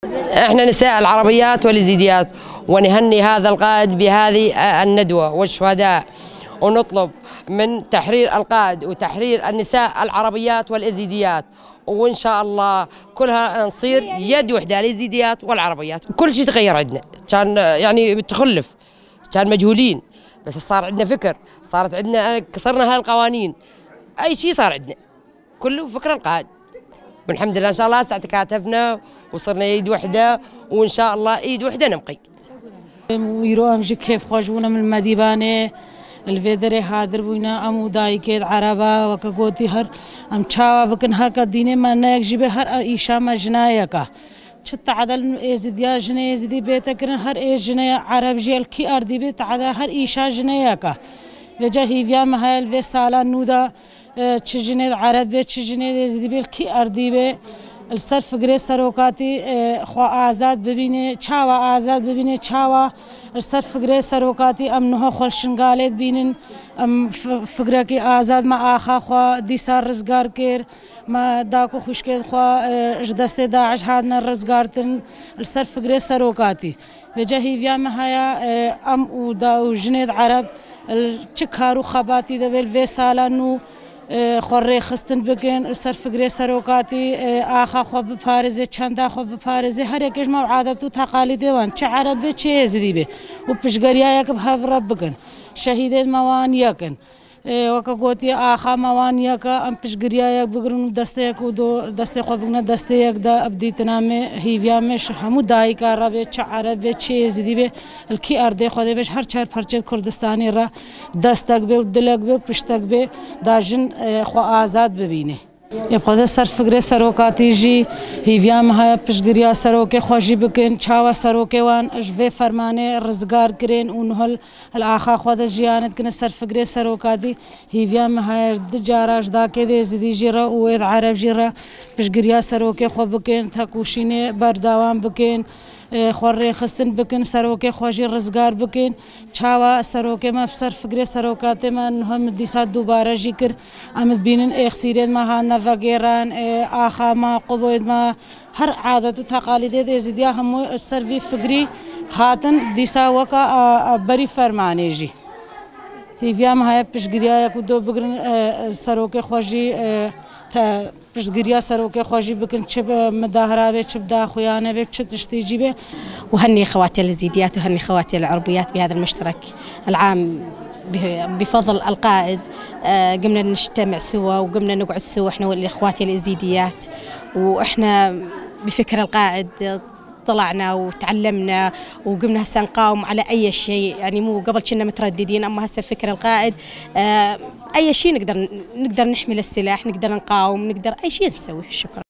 احنا نساء العربيات واليزيديات، ونهني هذا القائد بهذه الندوة والشهداء، ونطلب من تحرير القائد وتحرير النساء العربيات واليزيديات، وإن شاء الله كلها نصير يد وحدة اليزيديات والعربيات. كل شيء تغير عندنا، كان يعني متخلف، كان مجهولين، بس صار عندنا فكر، صارت عندنا كسرنا هاي القوانين، أي شيء صار عندنا كله فكر القائد. والحمد لله إن شاء الله هسه تكاتفنا وصرنا يد وحدة، وإن شاء الله يد وحدة نبقي. ويرو أمجي كيف خرجونا من المديبانة الفيدري هادر بوينا أمو دايكيد عربا وكاقوتي هر أم تشاوا بكن هكا ديني ما نايك جيبه هر إيشا ما جنايكا شت عدل إزديا جناي إزدي بيتا كرن هر إيش جناي عرب جيل كي أردي بيت عدل هر إيشا جنايكا وجا هيفيا مهال في سالا نودا تشجني العرب بيت تشجني إزدي بيل كي أردي بيت الصرف فقري سروكاتي خوا آزاد ببینه چاوا آزاد ببینه چاوا الصرف فقري سروكاتي أمنها خلشنگالت بینن ام فقره کی آزاد ما آخا خوا دیسار رزگار کر ما داکو خوشکت خوا جدست داعش هادنا رزگارتن الصرف فقري سروكاتي وجهي فيا مهايا ام ودا وجنيد عرب الچكارو خباتي دبل في سالانو خوري خستن بكن صرف فقري سروكاتي آخا خو بپارزه چندا خو بپارزه هر یکش ما عادت و تقالید وان چه عربه چه یزدی به و پشگریا یک بهاف رب بکن شهید موان یکن وکا گوتی آخا موان یکا ام پشگریا یک بگرن دسته یک و دو دسته خو بگن دسته یک دا ابدیت نامه هیویامش همو دای کار به چه عربه چه یزدی به الکی ارده خو بهش هر چهار پرچه کردستانی را دستک به دلک به پشتک به داجن خو آزاد ببینه. يبقى صرف فقري سروكاتي جي هيفيام هاي بشجريا سروكي خوجي بكن شاوا سروكي وان اجفي فرمانه رزقار كرين ونهل الاخا خود جيانت كن صرف فقري سروكاتي هيفيام هاي دجاراج داكي دي زدي جيرا وير عرب جيرا بشجريا سروكي خو بكن تاكوشينه برداوان بكن خوري خستن بكن سروكي خوجي رزقار بكن چاوا سروكي ما صرف فقري سروكاتي ما هم ديسات دوباره جيكر امد بينن اخسيرين ما هانا فقيران آخا ما قبويد ما هر عادة وتقاليد ازديا هم السرفي فقري هاتن ديسا وكا بري فرماني جي هيفيام هاي بشجريا يكو دو بقرن سروكي خوجي تا بشجريا سروكي خوجي بكن شب مداهرة به شب داخويانة به شب تشتيجي به. وهني خواتي اليزيديات وهني خواتي العربيات بهذا المشترك العام بفضل القائد. قمنا نجتمع سوا وقمنا نقعد سوا احنا والاخوات اليزيديات، واحنا بفكر القائد طلعنا وتعلمنا وقمنا هسه نقاوم على اي شيء، يعني مو قبل كنا مترددين، اما هسه فكر القائد اي شيء نقدر نحمل السلاح، نقدر نقاوم، نقدر اي شيء نسوي. شكرا.